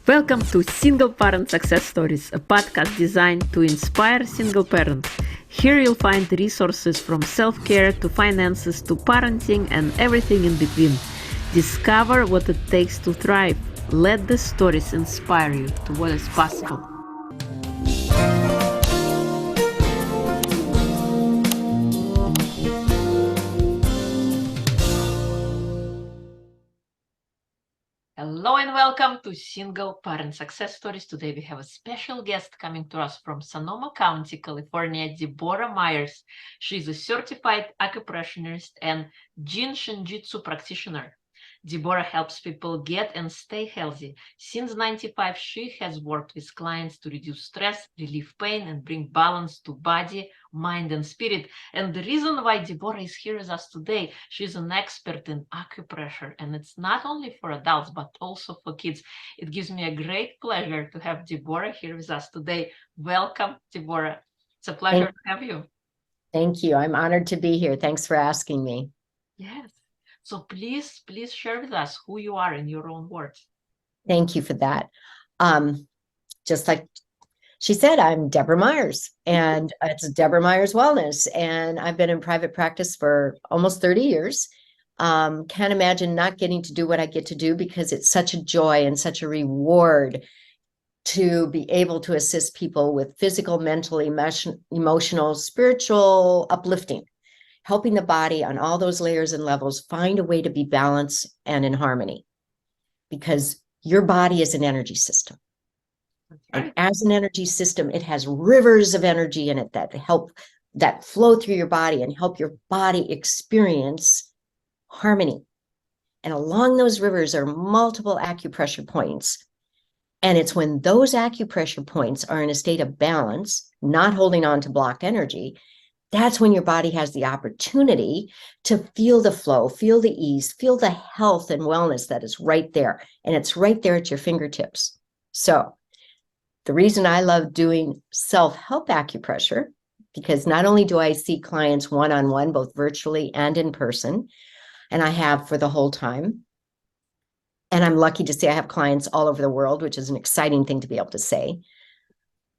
Welcome to Single Parent Success Stories, a podcast designed to inspire single parents. Here you'll find resources from self-care to finances to parenting and everything in between. Discover what it takes to thrive. Let the stories inspire you to what is possible. Hello and welcome to Single Parent Success Stories. Today we have a special guest coming to us from Sonoma County, California, Deborah Myers. She's a certified acupressurist and Jin Shin Jyutsu practitioner. Deborah helps people get and stay healthy. Since 1995, she has worked with clients to reduce stress, relieve pain, and bring balance to body, mind, and spirit. And the reason why Deborah is here with us today, she's an expert in acupressure, and it's not only for adults, but also for kids. It gives me a great pleasure to have Deborah here with us today. Welcome, Deborah. It's a pleasure to have you. Thank you. I'm honored to be here. Thanks for asking me. Yes. So please share with us who you are in your own words. Thank you for that. Just like she said, I'm Deborah Myers, and it's Deborah Myers Wellness, and I've been in private practice for almost 30 years. Can't imagine not getting to do what I get to do because it's such a joy and such a reward to be able to assist people with physical, mental, emotional, spiritual uplifting, helping the body on all those layers and levels find a way to be balanced and in harmony, because your body is an energy system. And as an energy system, it has rivers of energy in it that flow through your body and help your body experience harmony. And along those rivers are multiple acupressure points. And it's when those acupressure points are in a state of balance, not holding on to block energy, that's when your body has the opportunity to feel the flow, feel the ease, feel the health and wellness that is right there. And it's right there at your fingertips. So the reason I love doing self-help acupressure, because not only do I see clients one-on-one, both virtually and in person, and I have for the whole time, and I'm lucky to say I have clients all over the world, which is an exciting thing to be able to say.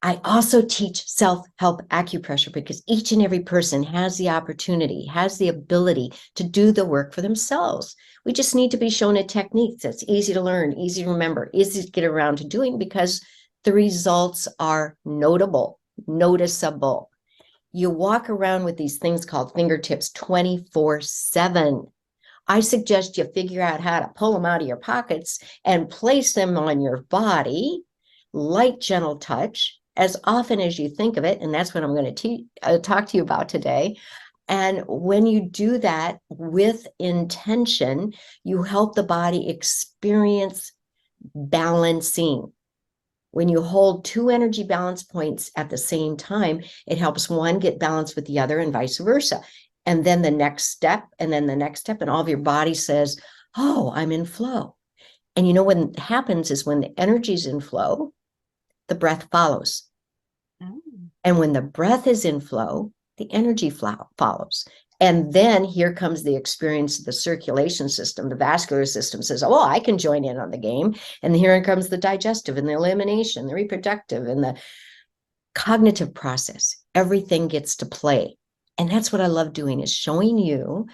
I also teach self-help acupressure because each and every person has the opportunity, has the ability to do the work for themselves. We just need to be shown a technique that's easy to learn, easy to remember, easy to get around to doing, because the results are noticeable. You walk around with these things called fingertips 24/7. I suggest you figure out how to pull them out of your pockets and place them on your body, light, gentle touch, as often as you think of it. And that's what I'm going to talk to you about today. And when you do that with intention, you help the body experience balancing. When you hold two energy balance points at the same time, it helps one get balanced with the other and vice versa. And then the next step, and then the next step, and all of your body says, oh, I'm in flow. And you know what happens is when the energy is in flow, the breath follows. And when the breath is in flow, the energy follows. And then here comes the experience of the circulation system. The vascular system says, oh, I can join in on the game. And here comes the digestive and the elimination, the reproductive and the cognitive process. Everything gets to play. And that's what I love doing, is showing you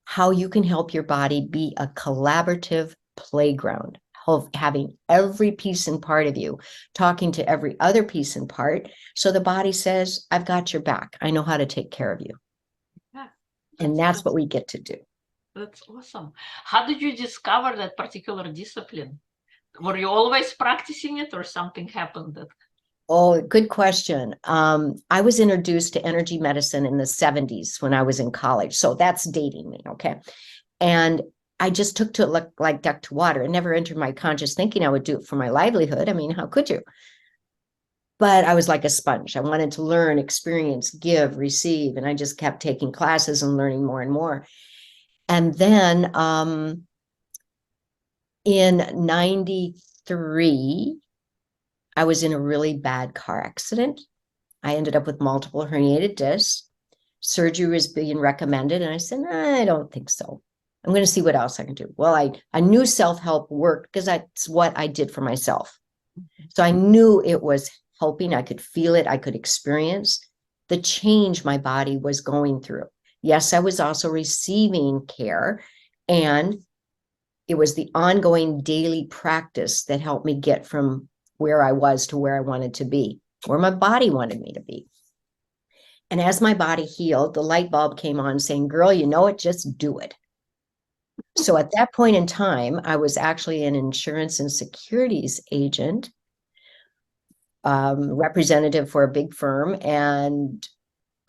how you can help your body be a collaborative playground, having every piece and part of you talking to every other piece and part. So the body says, I've got your back. I know how to take care of you. Yeah, and that's what we get to do. That's awesome. How did you discover that particular discipline? Were you always practicing it, or something happened that... Oh, good question. I was introduced to energy medicine in the 70s when I was in college. So that's dating me, okay? And I just took to it like duck to water. It never entered my conscious thinking I would do it for my livelihood. I mean, how could you? But I was like a sponge. I wanted to learn, experience, give, receive. And I just kept taking classes and learning more and more. And then in 93, I was in a really bad car accident. I ended up with multiple herniated discs. Surgery was being recommended. And I said, I don't think so. I'm going to see what else I can do. Well, I knew self-help worked because that's what I did for myself. So I knew it was helping. I could feel it. I could experience the change my body was going through. Yes, I was also receiving care, and it was the ongoing daily practice that helped me get from where I was to where I wanted to be, where my body wanted me to be. And as my body healed, the light bulb came on saying, girl, you know it, just do it. So at that point in time, I was actually an insurance and securities agent, representative for a big firm. And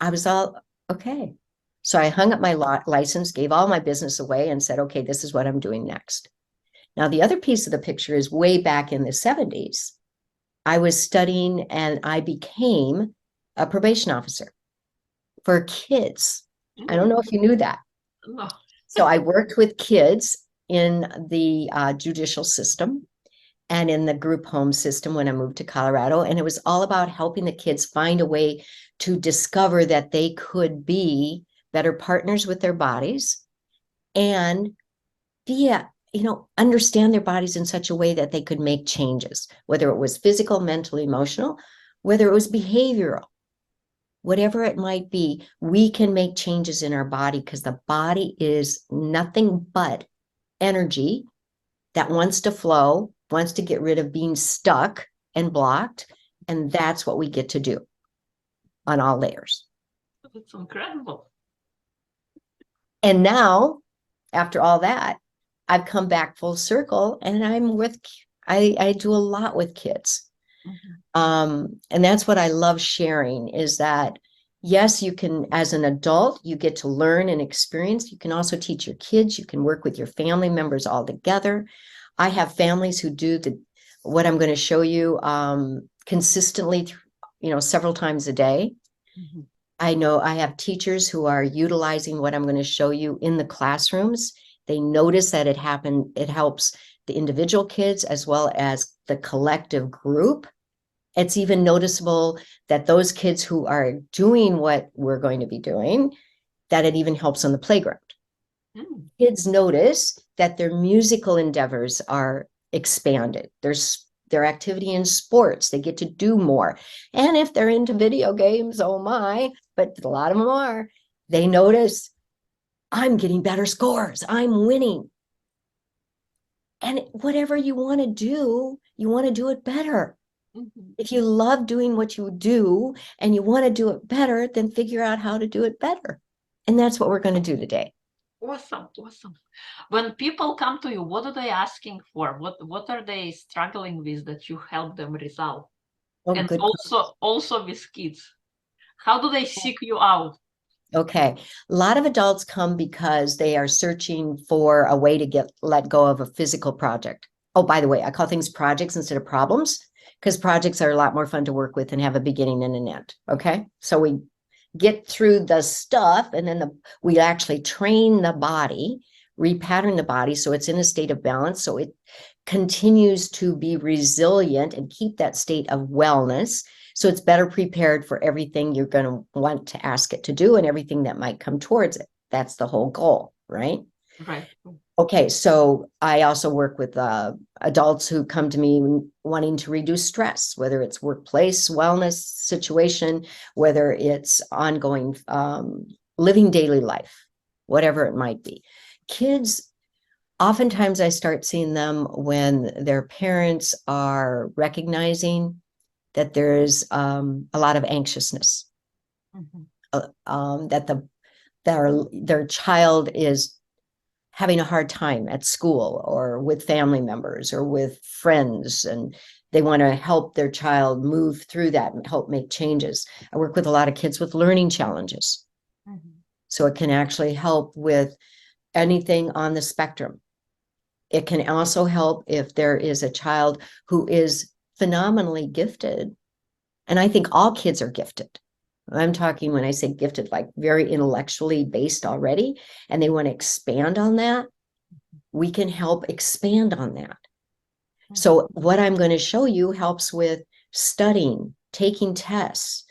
I was all, okay. So I hung up my license, gave all my business away and said, okay, this is what I'm doing next. Now, the other piece of the picture is way back in the 70s, I was studying and I became a probation officer for kids. I don't know if you knew that. No. So I worked with kids in the judicial system and in the group home system when I moved to Colorado. And it was all about helping the kids find a way to discover that they could be better partners with their bodies and be understand their bodies in such a way that they could make changes, whether it was physical, mental, emotional, whether it was behavioral, whatever it might be. We can make changes in our body because the body is nothing but energy that wants to flow, wants to get rid of being stuck and blocked. And that's what we get to do on all layers. That's incredible. And now, after all that, I've come back full circle and I do a lot with kids. And that's what I love sharing is that, yes, you can, as an adult, you get to learn and experience. You can also teach your kids. You can work with your family members all together. I have families who do what I'm going to show you consistently, several times a day. Mm-hmm. I know I have teachers who are utilizing what I'm going to show you in the classrooms. They notice that it helps the individual kids as well as the collective group. It's even noticeable that those kids who are doing what we're going to be doing, that it even helps on the playground. Kids notice that their musical endeavors are expanded. Their activity in sports, they get to do more. And if they're into video games, oh my, but a lot of them are, they notice, I'm getting better scores, I'm winning. And whatever you want to do it better. Mm-hmm. If you love doing what you do and you want to do it better, then figure out how to do it better. And that's what we're going to do today. Awesome. When people come to you, what are they asking for? What are they struggling with that you help them resolve? Oh, and also with kids. How do they seek you out? Okay. A lot of adults come because they are searching for a way to let go of a physical project. Oh, by the way, I call things projects instead of problems because projects are a lot more fun to work with and have a beginning and an end. Okay. So we get through the stuff and then we actually train the body, repattern the body so it's in a state of balance, so it continues to be resilient and keep that state of wellness, so it's better prepared for everything you're going to want to ask it to do and everything that might come towards it. That's the whole goal, right? Right. Okay, so I also work with adults who come to me wanting to reduce stress, whether it's workplace wellness situation, whether it's ongoing living daily life, whatever it might be. Kids, oftentimes I start seeing them when their parents are recognizing that there's a lot of anxiousness, that their child is having a hard time at school or with family members or with friends, and they want to help their child move through that and help make changes. I work with a lot of kids with learning challenges. So it can actually help with anything on the spectrum. It can also help if there is a child who is phenomenally gifted. And I think all kids are gifted. I'm talking, when I say gifted, like very intellectually based already, and they want to expand on that, we can help expand on that. So what I'm going to show you helps with studying, taking tests,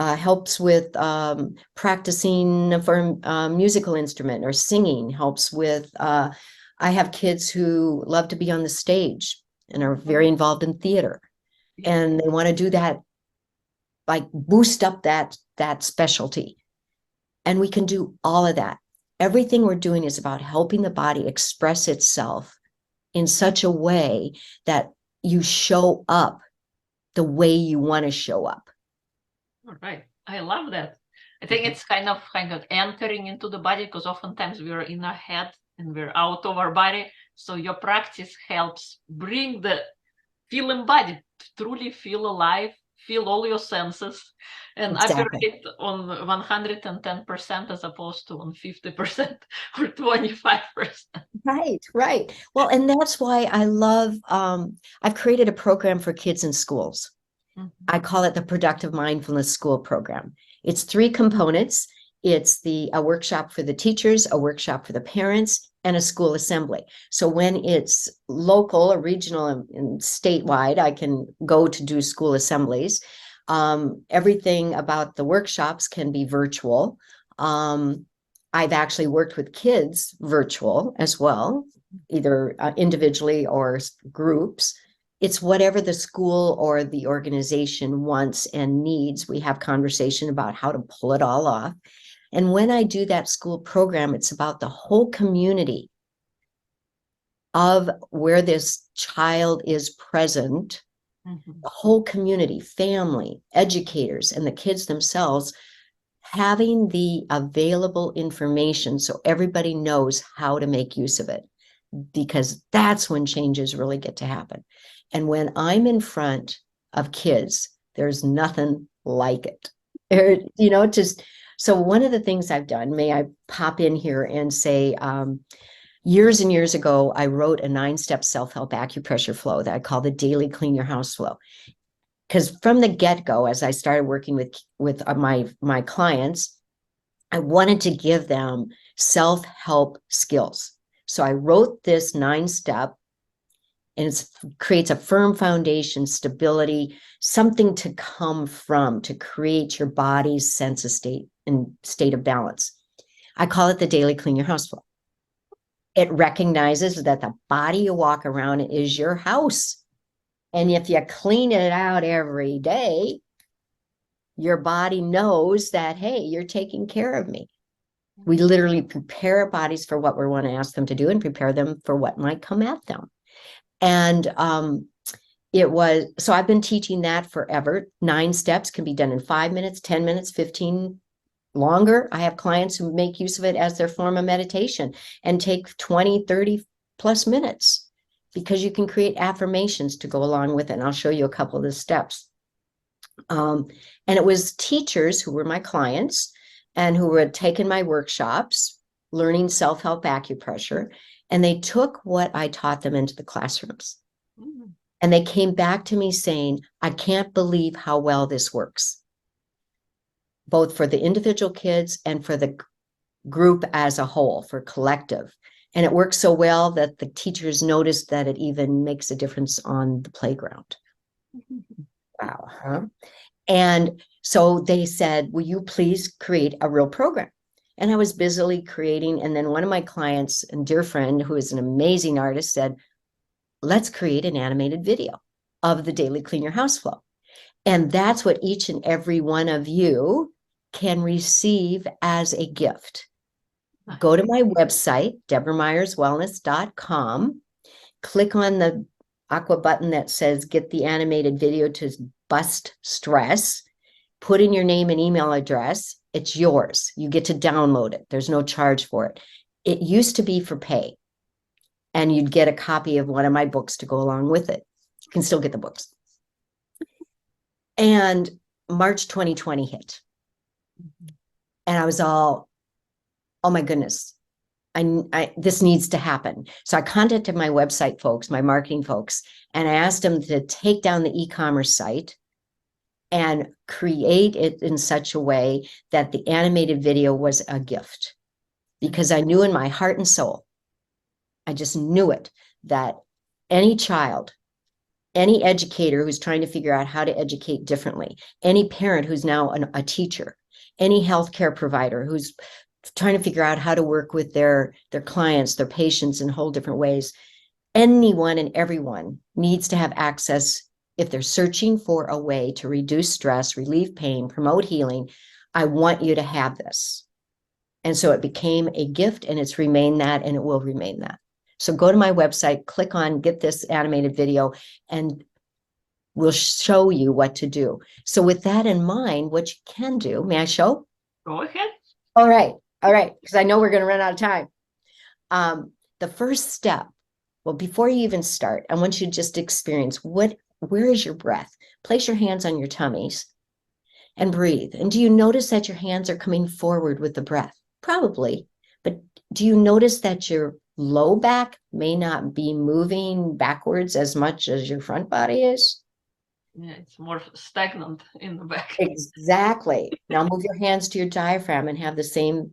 helps with practicing for a musical instrument or singing, helps with, I have kids who love to be on the stage and are very involved in theater. And they want to do that, like boost up that specialty. And we can do all of that. Everything we're doing is about helping the body express itself in such a way that you show up the way you want to show up. All right. I love that. I think it's kind of entering into the body, because oftentimes we're in our head and we're out of our body. So your practice helps bring the feel embodied, truly feel alive, feel all your senses, and operate on 110% as opposed to on 50% or 25%. Right. Well, and that's why I love, I've created a program for kids in schools. I call it the Productive Mindfulness School Program. It's 3 components. It's a workshop for the teachers, a workshop for the parents, and a school assembly. So when it's local or regional and statewide, I can go to do school assemblies. Everything about the workshops can be virtual. I've actually worked with kids virtual as well, either individually or groups. It's whatever the school or the organization wants and needs. We have conversation about how to pull it all off. And when I do that school program, it's about the whole community of where this child is present, the whole community, family, educators, and the kids themselves, having the available information so everybody knows how to make use of it, because that's when changes really get to happen. And when I'm in front of kids, there's nothing like it. So one of the things I've done, may I pop in here and say, years and years ago, I wrote a 9-step self-help acupressure flow that I call the daily clean your house flow. Because from the get-go, as I started working with my clients, I wanted to give them self-help skills. So I wrote this 9-step, and it creates a firm foundation, stability, something to come from to create your body's sense of state and state of balance. I call it the daily clean your house flow. It recognizes that the body you walk around is your house. And if you clean it out every day, your body knows that, hey, you're taking care of me. We literally prepare our bodies for what we want to ask them to do and prepare them for what might come at them. And so I've been teaching that forever. 9 steps can be done in 5 minutes, 10 minutes, 15 longer. I have clients who make use of it as their form of meditation and take 20, 30 plus minutes, because you can create affirmations to go along with it. And I'll show you a couple of the steps. And it was teachers who were my clients and who had taken my workshops, learning self-help acupressure, and they took what I taught them into the classrooms. And they came back to me saying, I can't believe how well this works, both for the individual kids and for the group as a whole, for collective. And it works so well that the teachers noticed that it even makes a difference on the playground. Wow. Huh? And so they said, will you please create a real program? And I was busily creating. And then one of my clients and dear friend, who is an amazing artist, said, let's create an animated video of the daily clean your house flow. And that's what each and every one of you can receive as a gift. Go to my website, deborahmyerswellness.com, click on the aqua button that says get the animated video to bust stress, put in your name and email address. It's yours. You get to download it. There's no charge for it. It used to be for pay, and you'd get a copy of one of my books to go along with it. You can still get the books. And March 2020 hit. And I was all, oh my goodness, this needs to happen. So I contacted my website folks, my marketing folks, and I asked them to take down the e-commerce site and create it in such a way that the animated video was a gift. Because I knew in my heart and soul, I just knew it, that any child Any educator who's trying to figure out how to educate differently, any parent who's now a teacher, any healthcare provider who's trying to figure out how to work with their clients, their patients in whole different ways. Anyone and everyone needs to have access if they're searching for a way to reduce stress, relieve pain, promote healing. I want you to have this. And so it became a gift, and it's remained that, and it will remain that. So go to my website, click on get this animated video, and we'll show you what to do. So with that in mind, what you can do, may I show? Go ahead. All right, because I know we're going to run out of time. The first step, well, before you even start, I want you to just experience where is your breath? Place your hands on your tummies and breathe. And do you notice that your hands are coming forward with the breath? Probably, but do you notice that your low back may not be moving backwards as much as your front body is? Yeah, it's more stagnant in the back. Exactly. Now move your hands to your diaphragm and have the same,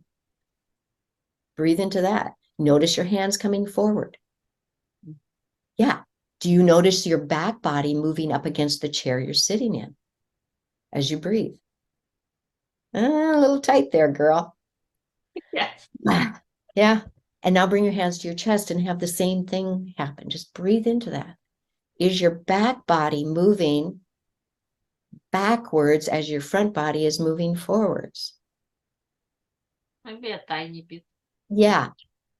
breathe into that. Notice your hands coming forward. Yeah. Do you notice your back body moving up against the chair you're sitting in as you breathe? A little tight there, girl. Yes. Yeah. And now bring your hands to your chest and have the same thing happen. Just breathe into that. Is your back body moving backwards as your front body is moving forwards? Maybe a tiny bit. Yeah.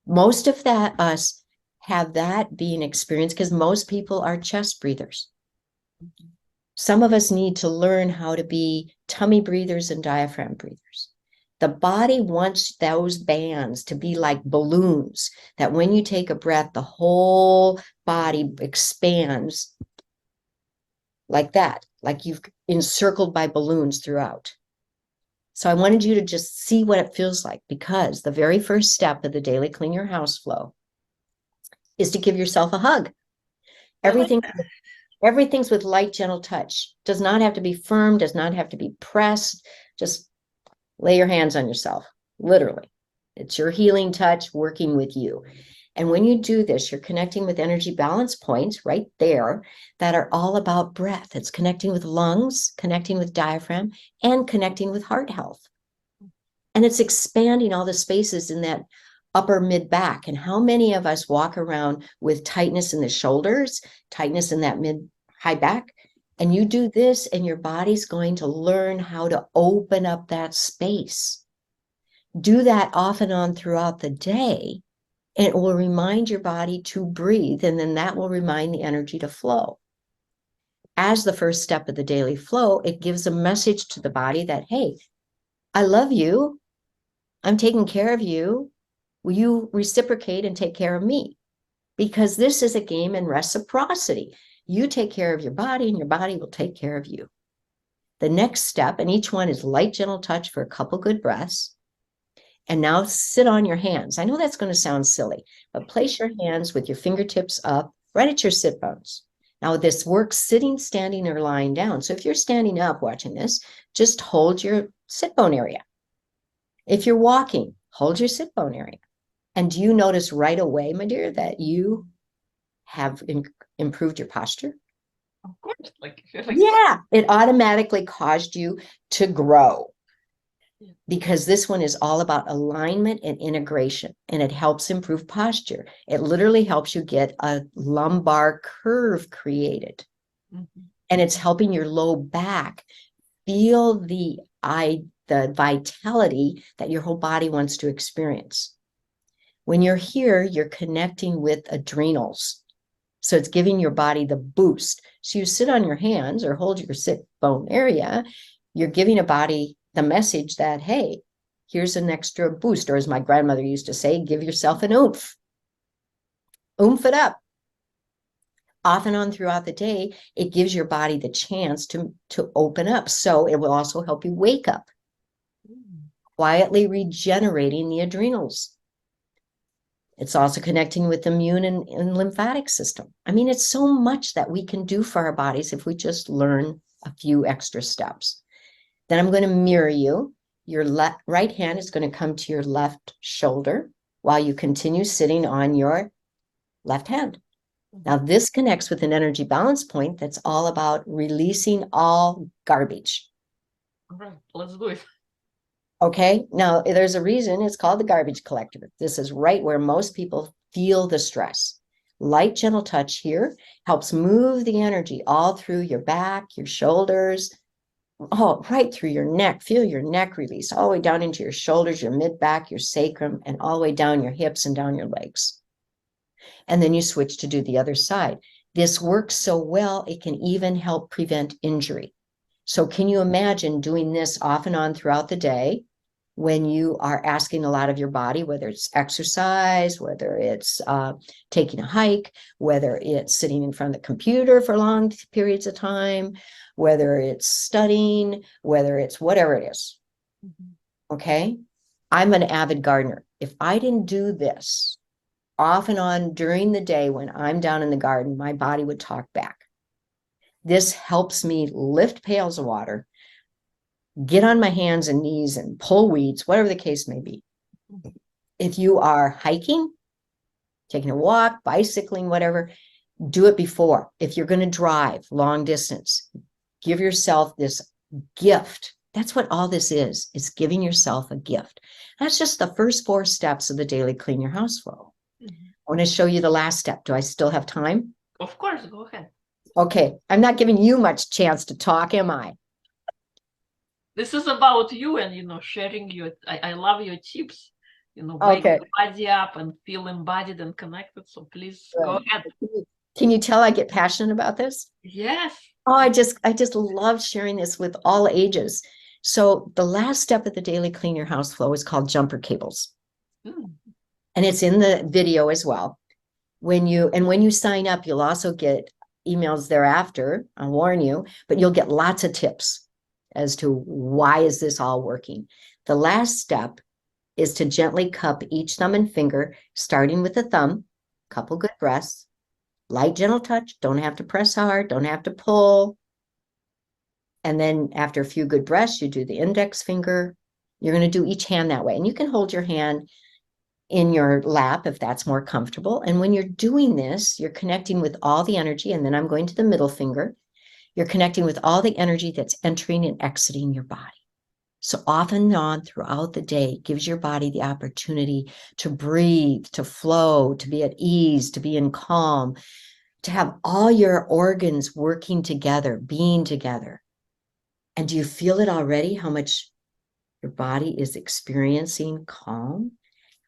Most of us have that being experienced because most people are chest breathers. Some of us need to learn how to be tummy breathers and diaphragm breathers. The body wants those bands to be like balloons, that when you take a breath, the whole body expands like that, like you've encircled by balloons throughout. So I wanted you to just see what it feels like, because the very first step of the daily clean your house flow is to give yourself a hug. Everything's with light, gentle touch. Does not have to be firm, does not have to be pressed. Just lay your hands on yourself, literally. It's your healing touch working with you. And when you do this, you're connecting with energy balance points right there that are all about breath. It's connecting with lungs, connecting with diaphragm, and connecting with heart health. And it's expanding all the spaces in that upper mid back. And how many of us walk around with tightness in the shoulders, tightness in that mid high back? And you do this, and your body's going to learn how to open up that space. Do that off and on throughout the day, and it will remind your body to breathe, and then that will remind the energy to flow. As the first step of the daily flow, it gives a message to the body that, hey, I love you. I'm taking care of you. Will you reciprocate and take care of me? Because this is a game in reciprocity. You take care of your body, and your body will take care of you. The next step, and each one is light, gentle touch for a couple good breaths. And now sit on your hands. I know that's going to sound silly, but place your hands with your fingertips up right at your sit bones. Now this works sitting, standing, or lying down. So if you're standing up watching this, just hold your sit bone area. If you're walking, hold your sit bone area. And do you notice right away, my dear, that you have improved your posture? Of course. Yeah, it automatically caused you to grow. Because this one is all about alignment and integration, and it helps improve posture. It literally helps you get a lumbar curve created. Mm-hmm. And it's helping your low back feel the vitality that your whole body wants to experience. When you're here, you're connecting with adrenals. So it's giving your body the boost. So you sit on your hands or hold your sit bone area, you're giving a body the message that, hey, here's an extra boost. Or as my grandmother used to say, give yourself an oomph. Oomph it up. Off and on throughout the day, it gives your body the chance to open up. So it will also help you wake up, quietly regenerating the adrenals. It's also connecting with the immune and lymphatic system. I mean, it's so much that we can do for our bodies if we just learn a few extra steps. Then I'm going to mirror you. Your right hand is going to come to your left shoulder while you continue sitting on your left hand. Now, this connects with an energy balance point that's all about releasing all garbage. All right, let's do it. Okay, now there's a reason it's called the garbage collector. This is right where most people feel the stress. Light, gentle touch here helps move the energy all through your back, your shoulders, right through your neck. Feel your neck release all the way down into your shoulders, your mid back, your sacrum, and all the way down your hips and down your legs. And then you switch to do the other side. This works so well, it can even help prevent injury. So can you imagine doing this off and on throughout the day when you are asking a lot of your body, whether it's exercise, whether it's taking a hike, whether it's sitting in front of the computer for long periods of time, whether it's studying, whether it's whatever it is. Okay? I'm an avid gardener. If I didn't do this off and on during the day when I'm down in the garden, my body would talk back. This helps me lift pails of water, get on my hands and knees and pull weeds, whatever the case may be. If you are hiking, taking a walk, bicycling, whatever, do it before. If you're going to drive long distance, give yourself this gift. That's what all this is. It's giving yourself a gift. That's just the first 4 steps of the daily clean your house flow. I want to show you the last step. Do I still have time? Of course, go ahead. Okay, I'm not giving you much chance to talk, am I? This is about you and, sharing your, I love your tips, wake Okay. the body up and feel embodied and connected. So please go ahead. Can you tell I get passionate about this? Yes. Oh, I just love sharing this with all ages. So the last step of the daily clean your house flow is called jumper cables. And it's in the video as well. When you sign up, you'll also get emails thereafter. I'll warn you, but you'll get lots of tips as to why is this all working. The last step is to gently cup each thumb and finger, starting with the thumb, couple good breaths, light, gentle touch, don't have to press hard, don't have to pull. And then after a few good breaths, you do the index finger. You're going to do each hand that way. And you can hold your hand in your lap if that's more comfortable. And when you're doing this, you're connecting with all the energy. And then I'm going to the middle finger. You're connecting with all the energy that's entering and exiting your body. So off and on throughout the day gives your body the opportunity to breathe, to flow, to be at ease, to be in calm, to have all your organs working together, being together. And do you feel it already, how much your body is experiencing calm?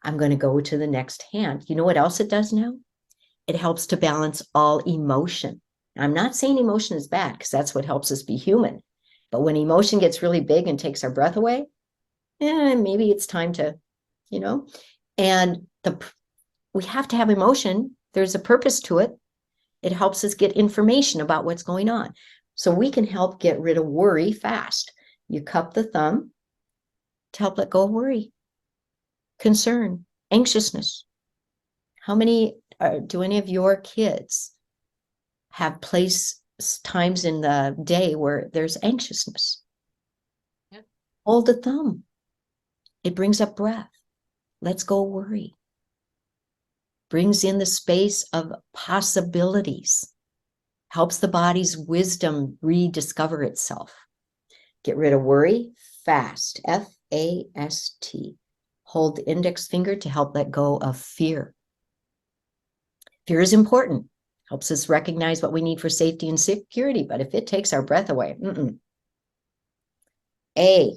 I'm going to go to the next hand. You know what else it does now? It helps to balance all emotion. I'm not saying emotion is bad because that's what helps us be human. But when emotion gets really big and takes our breath away, maybe it's time to, and we have to have emotion. There's a purpose to it. It helps us get information about what's going on. So we can help get rid of worry fast. You cup the thumb to help let go of worry, concern, anxiousness. How many do any of your kids have times in the day where there's anxiousness? Yeah. Hold the thumb. It brings up breath. Let's go worry. Brings in the space of possibilities. Helps the body's wisdom rediscover itself. Get rid of worry fast. F-A-S-T. Hold the index finger to help let go of fear. Fear is important. Helps us recognize what we need for safety and security. But if it takes our breath away, A.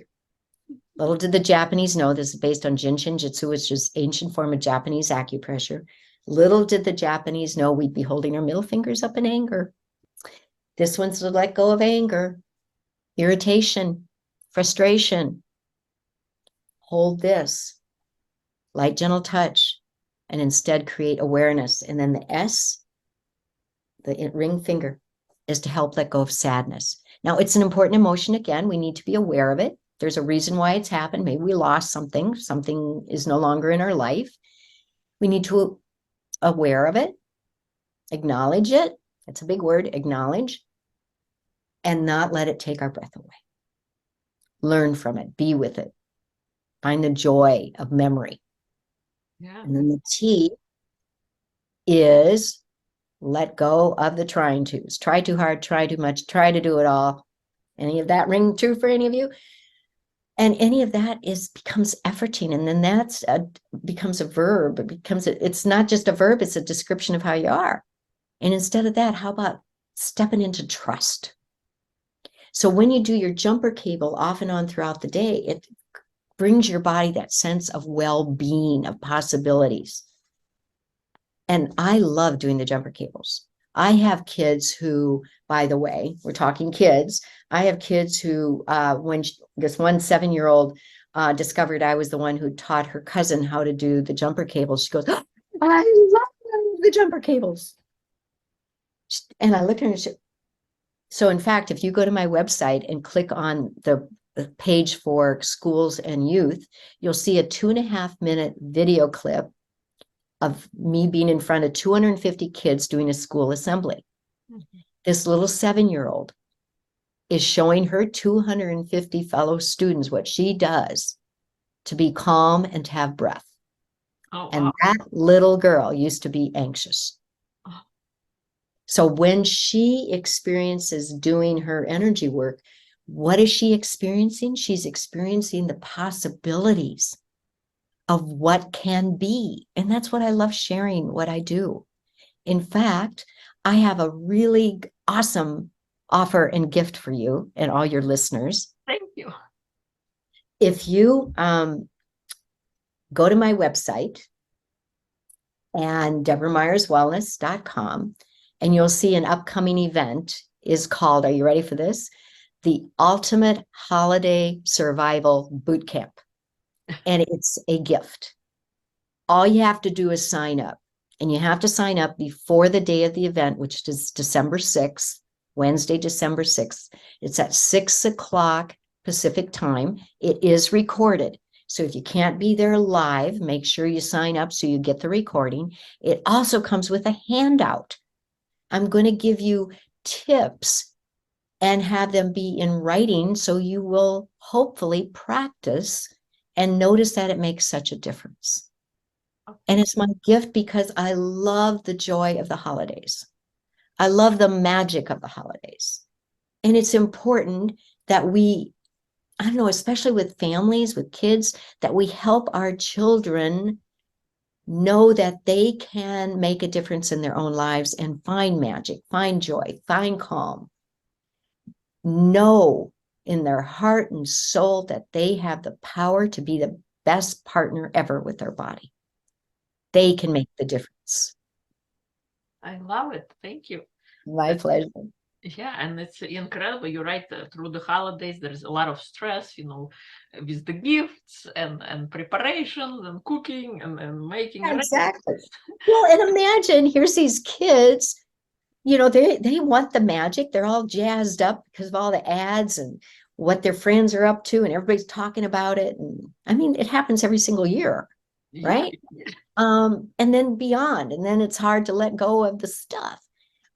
Little did the Japanese know, this is based on Jin Shin Jyutsu, which is ancient form of Japanese acupressure. Little did the Japanese know we'd be holding our middle fingers up in anger. This one's to let go of anger, irritation, frustration. Hold this. Light, gentle touch. And instead create awareness. And then the S, the ring finger, is to help let go of sadness. Now, it's an important emotion. Again, we need to be aware of it. There's a reason why it's happened. Maybe we lost something. Something is no longer in our life. We need to be aware of it, acknowledge it. That's a big word, acknowledge, and not let it take our breath away. Learn from it, be with it. Find the joy of memory. Yeah. And then the T is let go of the trying tos. Try too hard, try too much, try to do it all. Any of that ring true for any of you? And any of that becomes efforting, and then becomes a verb. It's not just a verb, it's a description of how you are. And instead of that, how about stepping into trust? So when you do your jumper cable off and on throughout the day, it brings your body that sense of well-being, of possibilities. And I love doing the jumper cables. I have kids who, by the way, we're talking kids. I have kids who, when this one 7-year-old discovered I was the one who taught her cousin how to do the jumper cables, she goes, "Oh, I love the jumper cables." And I looked at her and she, so in fact, if you go to my website and click on the page for schools and youth, you'll see a 2.5-minute video clip of me being in front of 250 kids doing a school assembly. Mm-hmm. This little 7-year-old is showing her 250 fellow students what she does to be calm and to have breath. Oh, wow. And that little girl used to be anxious. Oh. So when she experiences doing her energy work, what is she experiencing? She's experiencing the possibilities of what can be. And that's what I love sharing what I do. In fact, I have a really awesome offer and gift for you and all your listeners. Thank you. If you go to my website and DeborahMyersWellness.com, and you'll see an upcoming event is called, are you ready for this? The Ultimate Holiday Survival Bootcamp. And it's a gift. All you have to do is sign up. And you have to sign up before the day of the event, which is December 6th, Wednesday, December 6th. It's at 6 o'clock Pacific time. It is recorded. So if you can't be there live, make sure you sign up so you get the recording. It also comes with a handout. I'm going to give you tips and have them be in writing so you will hopefully practice and notice that it makes such a difference. Okay. And it's my gift because I love the joy of the holidays. I love the magic of the holidays. And it's important that we, I don't know, especially with families, with kids, that we help our children know that they can make a difference in their own lives and find magic, find joy, find calm. Know in their heart and soul that they have the power to be the best partner ever with their body. They can make the difference. I love it. Thank you. My pleasure. Yeah, and it's incredible. You're right. Through the holidays, there's a lot of stress, with the gifts and preparations and cooking and making. Exactly. Well, and imagine, here's these kids, they want the magic. They're all jazzed up because of all the ads and what their friends are up to, and everybody's talking about it. And I mean, it happens every single year, right? Yeah. And then beyond, and then it's hard to let go of the stuff.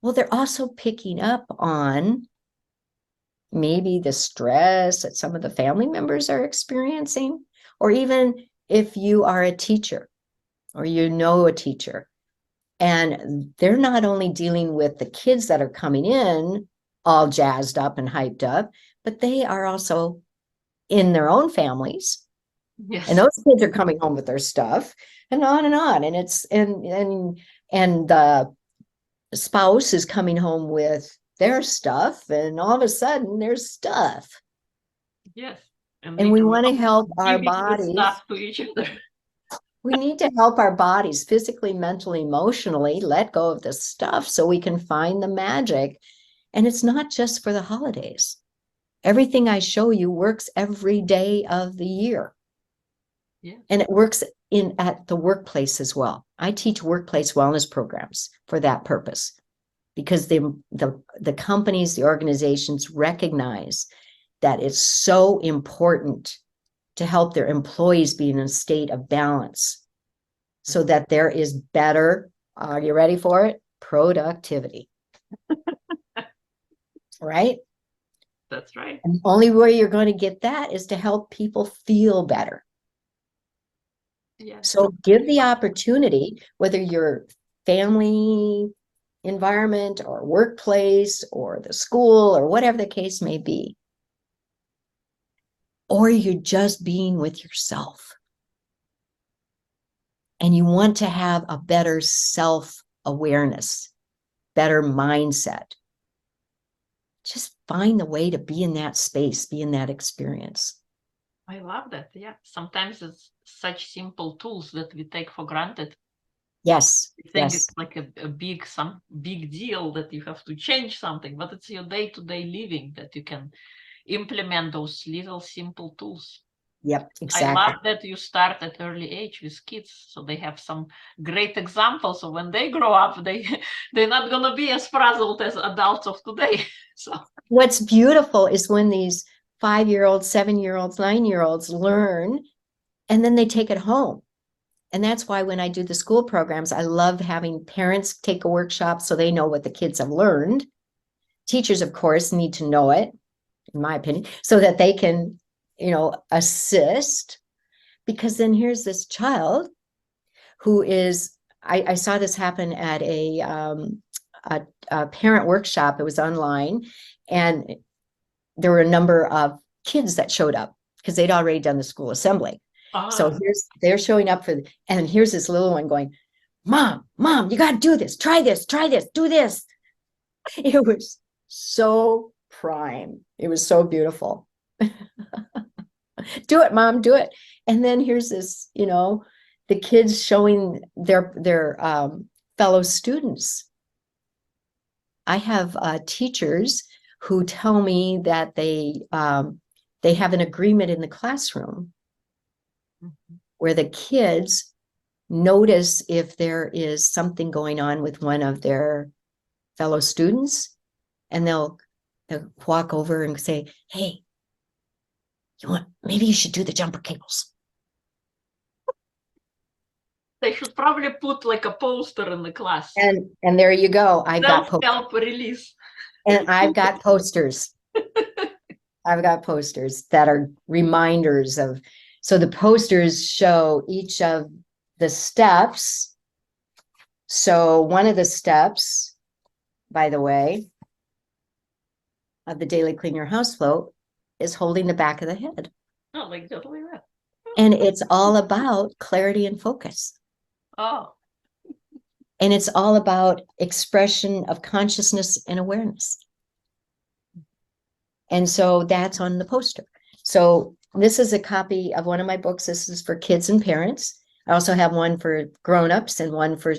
Well, they're also picking up on maybe the stress that some of the family members are experiencing, or even if you are a teacher or a teacher, and they're not only dealing with the kids that are coming in all jazzed up and hyped up, but they are also in their own families. Yes. And those kids are coming home with their stuff and on and on. And it's and the spouse is coming home with their stuff, and all of a sudden there's stuff. Yes. And we want to help our bodies. Stuff to each other. We need to help our bodies physically, mentally, emotionally let go of the stuff so we can find the magic. And it's not just for the holidays. Everything I show you works every day of the year. Yeah. And it works at the workplace as well. I teach workplace wellness programs for that purpose, because the companies, the organizations recognize that it's so important to help their employees be in a state of balance so that there is better, are you ready for it? Productivity. Right? That's right. And the only way you're going to get that is to help people feel better. Yeah. So give the opportunity, whether you're family, environment or workplace or the school or whatever the case may be. Or you're just being with yourself. And you want to have a better self-awareness, better mindset. Just find the way to be in that space, be in that experience. I love that. Yeah. Sometimes it's such simple tools that we take for granted. Yes. I think yes. it's like a big deal that you have to change something, but it's your day-to-day living that you can implement those little simple tools. Yep, I exactly. love that you start at early age with kids, so they have some great examples. So when they grow up, they're not gonna be as frazzled as adults of today. So What's beautiful is when these 5-year-olds, 7-year-olds, 9-year-olds learn, and then they take it home. And that's why when I do the school programs, I love having parents take a workshop so they know what the kids have learned. Teachers, of course, need to know it, in my opinion, so that they can, assist. Because then here's this child who is, I saw this happen at a parent workshop. It was online, and there were a number of kids that showed up because they'd already done the school assembly. So they're showing up and here's this little one going, Mom, you got to do this. Try this, do this. It was so prime. It was so beautiful. Do it, Mom, do it. And then here's this, the kids showing their fellow students. I have teachers who tell me that they have an agreement in the classroom where the kids notice if there is something going on with one of their fellow students, and they'll walk over and say, hey, maybe you should do the jumper cables. they should probably put like a poster in the class. And there you go. Self-help release. And I've got posters. I've got posters that are reminders of, so the posters show each of the steps. So one of the steps, by the way, of the daily clean your house flow is holding the back of the head. Oh, like just like that. And it's all about clarity and focus. Oh. And it's all about expression of consciousness and awareness. And so that's on the poster. So this is a copy of one of my books. This is for kids and parents. I also have one for grownups and one for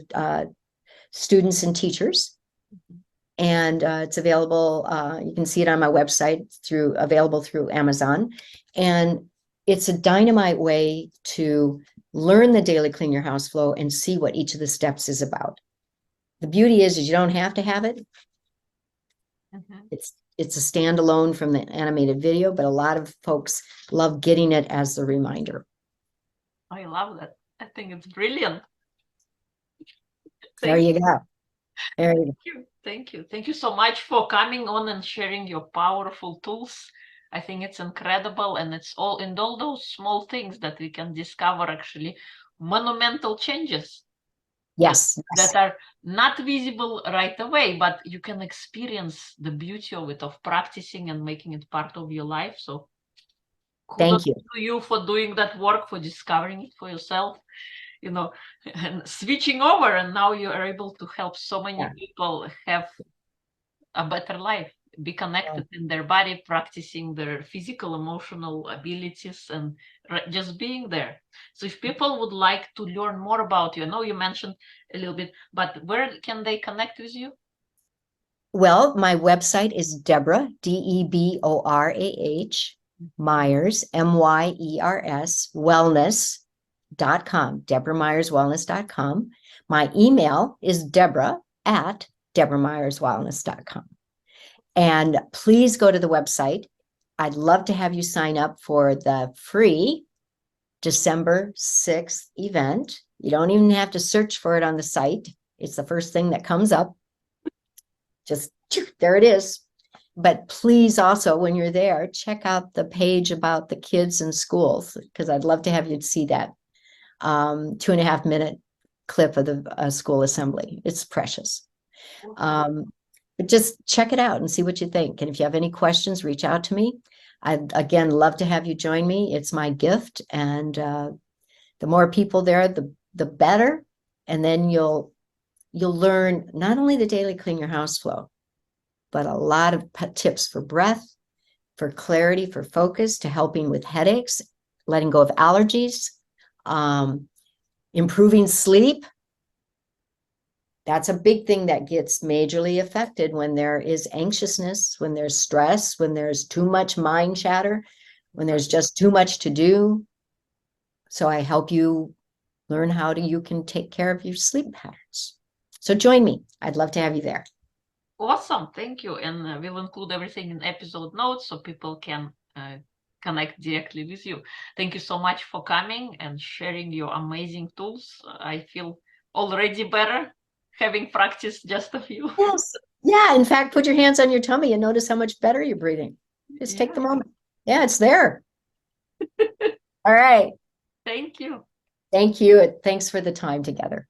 students and teachers. And it's available. You can see it on my website available through Amazon. And it's a dynamite way to learn the daily clean your house flow and see what each of the steps is about. The beauty is you don't have to have it. It's a standalone from the animated video, but a lot of folks love getting it as the reminder. I love that. I think it's brilliant. There you go. Thank you. Thank you so much for coming on and sharing your powerful tools. I think it's incredible, and it's all in all those small things that we can discover actually monumental changes. Yes. That are not visible right away, but you can experience the beauty of it, of practicing and making it part of your life. So thank you to you for doing that work, for discovering it for yourself, and switching over, and now you are able to help so many people have a better life, be connected in their body, practicing their physical, emotional abilities, and just being there. So if people would like to learn more about you, I know you mentioned a little bit, but where can they connect with you? Well, my website is Deborah, Deborah, Myers, Myers, wellness.com, DeborahMyersWellness.com. My email is Deborah@DeborahMyersWellness.com. And please go to the website. I'd love to have you sign up for the free December 6th event. You don't even have to search for it on the site. It's the first thing that comes up. Just there it is. But please also, when you're there, check out the page about the kids in schools, because I'd love to have you see that 2.5-minute clip of the school assembly. It's precious. But just check it out and see what you think. And if you have any questions, reach out to me. I'd again love to have you join me. It's my gift. And the more people there, the better. And then you'll learn not only the daily clean your house flow, but a lot of tips for breath, for clarity, for focus, to helping with headaches, letting go of allergies, improving sleep. That's a big thing that gets majorly affected when there is anxiousness, when there's stress, when there's too much mind chatter, when there's just too much to do. So I help you learn how you can take care of your sleep patterns. So join me. I'd love to have you there. Awesome. Thank you. And we'll include everything in episode notes so people can connect directly with you. Thank you so much for coming and sharing your amazing tools. I feel already better having practiced just a few. Yes. Yeah. In fact, put your hands on your tummy and notice how much better you're breathing. Just take the moment. Yeah, it's there. All right. Thank you. Thank you. Thanks for the time together.